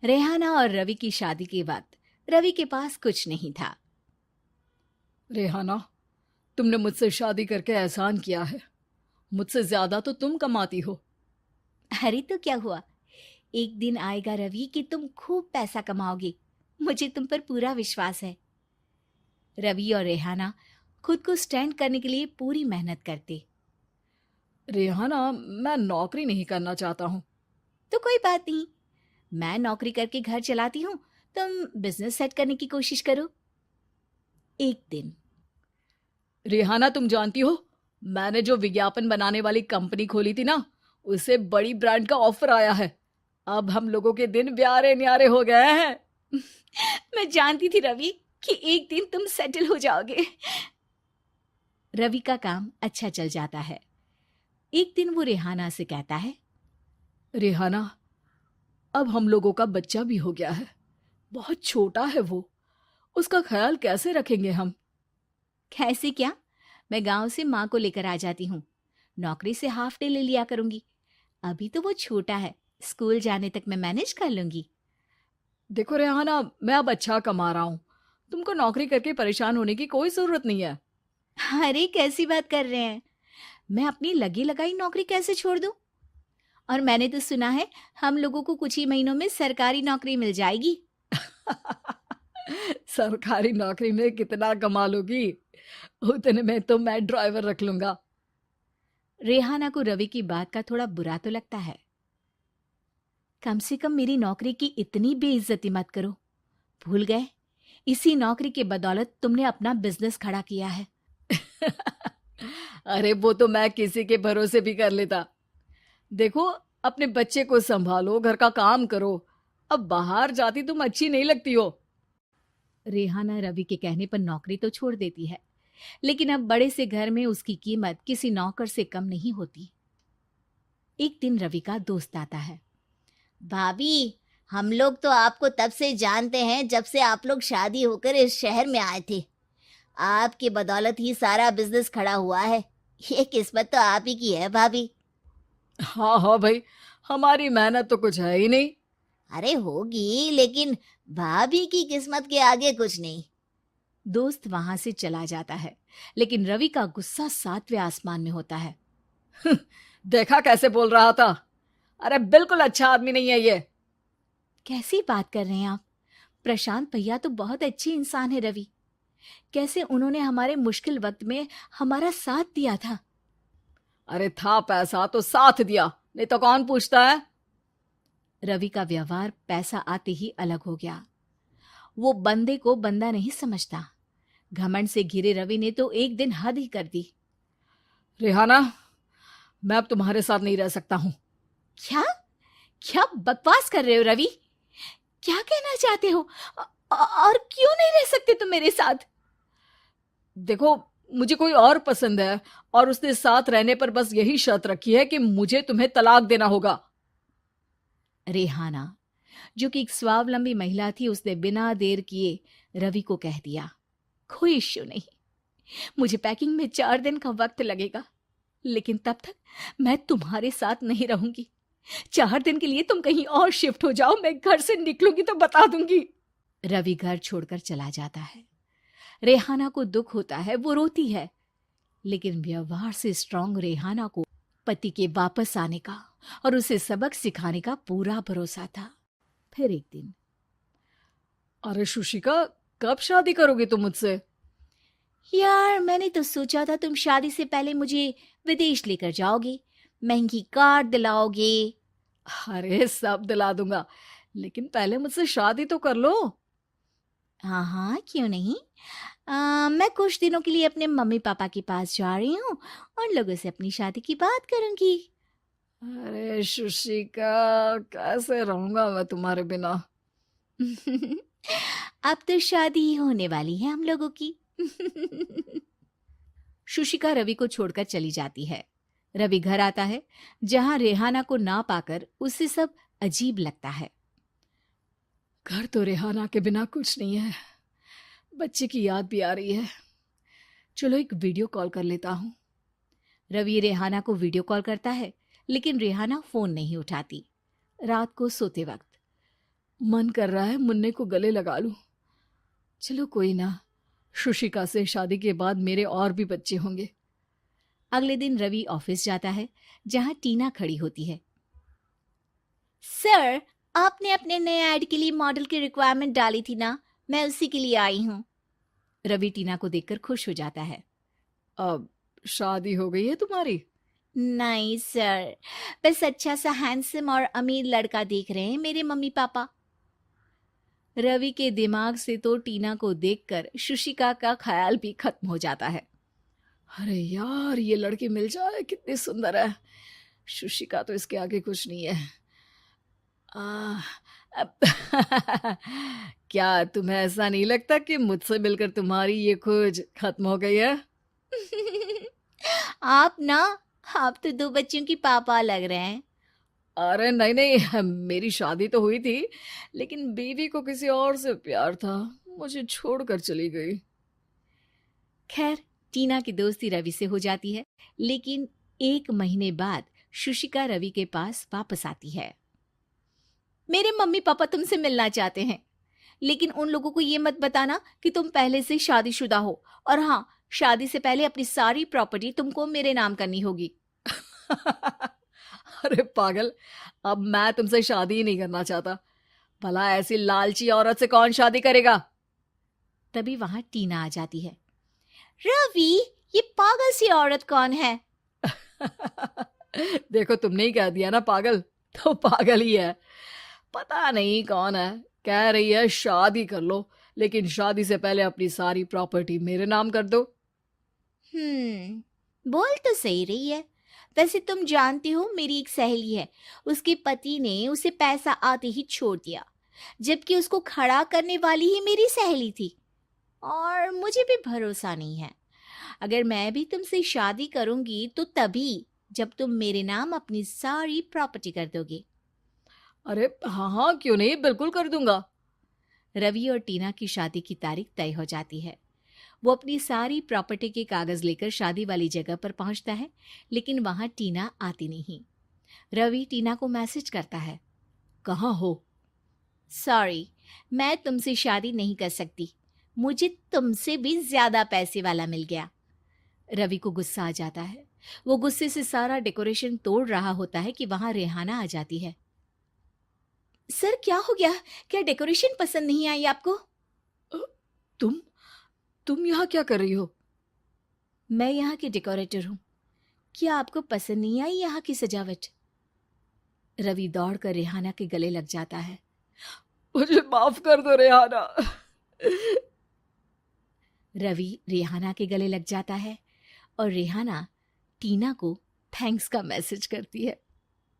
रेहाना और रवि की शादी के वक्त रवि के पास कुछ नहीं था। रेहाना, तुमने मुझसे शादी करके एहसान किया है। मुझसे ज्यादा तो तुम कमाती हो। अरे तो क्या हुआ, एक दिन आएगा रवि कि तुम खूब पैसा कमाओगे। मुझे तुम पर पूरा विश्वास है। रवि और रेहाना खुद को स्टैंड करने के लिए पूरी मेहनत करते। रेहाना, मैं नौकरी नहीं करना चाहता हूँ। तो कोई बात नहीं, मैं नौकरी करके घर चलाती हूँ, तुम बिजनेस सेट करने की कोशिश करो। एक दिन रेहाना, तुम जानती हो, मैंने जो विज्ञापन बनाने वाली कंपनी खोली थी ना, उसे बड़ी ब्रांड का ऑफर आया है। अब हम लोगों के दिन ब्यारे न्यारे हो गए हैं। मैं जानती थी रवि कि एक दिन तुम सेटल हो जाओगे। रवि का काम अच्छा चल जाता है। एक दिन वो रेहाना से कहता है, रेहाना, अब हम लोगों का बच्चा भी हो गया है। बहुत छोटा है वो। उसका ख्याल कैसे रखेंगे हम? कैसे क्या, मैं गांव से माँ को लेकर आ जाती हूँ। नौकरी से हाफ डे ले लिया करूंगी। अभी तो वो छोटा है, स्कूल जाने तक मैं मैनेज कर लूंगी। देखो रेहाना, मैं अब अच्छा कमा रहा हूँ। तुमको नौकरी करके परेशान होने की कोई जरूरत नहीं है। अरे कैसी बात कर रहे हैं, मैं अपनी लगी लगाई नौकरी कैसे छोड़ दूं? और मैंने तो सुना है हम लोगों को कुछ ही महीनों में सरकारी नौकरी मिल जाएगी। सरकारी नौकरी में कितना कमा लोगी? उतने में तो मैं ड्राइवर रख लूंगा। रेहाना को रवि की बात का थोड़ा बुरा तो लगता है। कम से कम मेरी नौकरी की इतनी बेइज्जती मत करो। भूल गए, इसी नौकरी के बदौलत तुमने अपना बिजनेस खड़ा किया है। अरे वो तो मैं किसी के भरोसे भी कर लेता। देखो, अपने बच्चे को संभालो, घर का काम करो। अब बाहर जाती तुम अच्छी नहीं लगती हो। रेहाना रवि के कहने पर नौकरी तो छोड़ देती है, लेकिन अब बड़े से घर में उसकी कीमत किसी नौकर से कम नहीं होती। एक दिन रवि का दोस्त आता है। भाभी, हम लोग तो आपको तब से जानते हैं जब से आप लोग शादी होकर इस शहर में आए थे। आपकी बदौलत ही सारा बिजनेस खड़ा हुआ है। ये किस्मत तो आप ही की है भाभी। हाँ हाँ भाई, हमारी मेहनत तो कुछ है ही नहीं। अरे होगी, लेकिन भाभी की किस्मत के आगे कुछ नहीं। दोस्त वहां से चला जाता है, लेकिन रवि का गुस्सा सातवें आसमान में होता है। देखा कैसे बोल रहा था? अरे बिल्कुल अच्छा आदमी नहीं है ये। कैसी बात कर रहे हैं आप? प्रशांत भैया तो बहुत अच्छे इंसान है रवि। कैसे उन्होंने हमारे मुश्किल वक्त में हमारा साथ दिया था। अरे था पैसा तो साथ दिया, नहीं तो कौन पूछता है? रवि का व्यवहार पैसा आते ही अलग हो गया। वो बंदे को बंदा नहीं समझता। घमंड से घिरे रवि ने तो एक दिन हद ही कर दी। रेहाना, मैं अब तुम्हारे साथ नहीं रह सकता हूँ। क्या क्या बकवास कर रहे हो रवि? क्या कहना चाहते हो? और क्यों नहीं रह सकते तुम मेरे साथ? देखो, मुझे कोई और पसंद है, और उसने साथ रहने पर बस यही शर्त रखी है कि मुझे तुम्हें तलाक देना होगा। रेहाना, जो कि एक स्वावलंबी महिला थी, उसने बिना देर किए रवि को कह दिया, कोई इश्यू नहीं, मुझे पैकिंग में 4 दिन का वक्त लगेगा, लेकिन तब तक मैं तुम्हारे साथ नहीं रहूंगी। 4 दिन के लिए तुम कहीं और शिफ्ट हो जाओ, मैं घर से निकलूंगी तो बता दूंगी। रवि घर छोड़कर चला जाता है। रेहाना को दुख होता है, वो रोती है, लेकिन व्यवहार से स्ट्रांग रेहाना को पति के वापस आने का और उसे सबक सिखाने का पूरा भरोसा था। फिर एक दिन, अरे शुशिका, कब शादी करोगी तुम मुझसे? यार मैंने तो सोचा था तुम शादी से पहले मुझे विदेश लेकर जाओगे, महंगी कार दिलाओगे। अरे सब दिला दूंगा, लेकिन पहले मुझसे शादी तो कर लो। हाँ हाँ, क्यों नहीं। मैं कुछ दिनों के लिए अपने मम्मी पापा के पास जा रही हूँ और लोगों से अपनी शादी की बात करूंगी। अरे शुशिका, कैसे रहूंगा मैं तुम्हारे बिना? अब तो शादी ही होने वाली है हम लोगों की। शुशिका रवि को छोड़कर चली जाती है। रवि घर आता है, जहां रेहाना को ना पाकर उसे सब अजीब लगता है। घर तो रेहाना के बिना कुछ नहीं है। बच्चे की याद भी आ रही है। चलो एक वीडियो कॉल कर लेता हूँ। रवि रेहाना को वीडियो कॉल करता है, लेकिन रेहाना फोन नहीं उठाती। रात को सोते वक्त मन कर रहा है मुन्ने को गले लगा लूं। चलो कोई ना, शुशिका से शादी के बाद मेरे और भी बच्चे होंगे। अगले दिन रवि ऑफिस जाता है, जहां टीना खड़ी होती है। सर, आपने अपने नए ऐड के लिए मॉडल की रिक्वायरमेंट डाली थी ना, मैं उसी के लिए आई हूँ। रवि टीना को देखकर खुश हो जाता है। अब शादी हो गई है तुम्हारी? नहीं सर, बस अच्छा सा हैंडसम और अमीर लड़का देख रहे हैं मेरे मम्मी पापा। रवि के दिमाग से तो टीना को देखकर शुशिका का ख्याल भी खत्म हो जाता है। अरे यार, ये लड़की मिल जाए कितनी सुंदर है। शुशिका तो इसके आगे कुछ नहीं है। आ, अब क्या तुम्हें ऐसा नहीं लगता कि मुझसे मिलकर तुम्हारी ये खोज खत्म हो गई है? आप ना, आप तो 2 बच्चों की पापा लग रहे हैं। अरे नहीं नहीं, मेरी शादी तो हुई थी, लेकिन बीवी को किसी और से प्यार था, मुझे छोड़कर चली गई। खैर, टीना की दोस्ती रवि से हो जाती है, लेकिन 1 महीने बाद शुशिका रवि के पास वापस आती है। मेरे मम्मी पापा तुमसे मिलना चाहते हैं, लेकिन उन लोगों को ये मत बताना कि तुम पहले से शादीशुदा हो, और हाँ, शादी से पहले अपनी सारी प्रॉपर्टी तुमको मेरे नाम करनी होगी। अरे पागल, अब मैं तुमसे शादी ही नहीं करना चाहता। भला ऐसी लालची औरत से कौन शादी करेगा? तभी वहां टीना आ जाती है। रवि, ये पागल सी औरत कौन है? देखो, तुमने ही कह दिया ना पागल, तो पागल ही है। पता नहीं कौन है, कह रही है शादी कर लो, लेकिन शादी से पहले अपनी सारी प्रॉपर्टी मेरे नाम कर दो। बोल तो सही रही है। वैसे तुम जानती हो, मेरी एक सहेली है, उसके पति ने उसे पैसा आते ही छोड़ दिया, जबकि उसको खड़ा करने वाली ही मेरी सहेली थी। और मुझे भी भरोसा नहीं है। अगर मैं भी तुमसे शादी करूंगी तो तभी, जब तुम मेरे नाम अपनी सारी प्रॉपर्टी कर दोगे। अरे हाँ हाँ, क्यों नहीं, बिल्कुल कर दूंगा। रवि और टीना की शादी की तारीख तय हो जाती है। वो अपनी सारी प्रॉपर्टी के कागज लेकर शादी वाली जगह पर पहुंचता है, लेकिन वहां टीना आती नहीं। रवि टीना को मैसेज करता है। कहाँ हो? सॉरी, मैं तुमसे शादी नहीं कर सकती, मुझे तुमसे भी ज्यादा पैसे वाला मिल गया। रवि को गुस्सा आ जाता है। वो गुस्से से सारा डेकोरेशन तोड़ रहा होता है कि वहां रेहाना आ जाती है। सर, क्या हो गया? क्या डेकोरेशन पसंद नहीं आई आपको? अ, तुम यहाँ क्या कर रही हो? मैं यहाँ की डेकोरेटर हूँ। क्या आपको पसंद नहीं आई यहाँ की सजावट? रवि दौड़कर रेहाना के गले लग जाता है। मुझे माफ कर दो रेहाना। रवि रेहाना के गले लग जाता है और रेहाना टीना को थैंक्स का मैसेज करती है।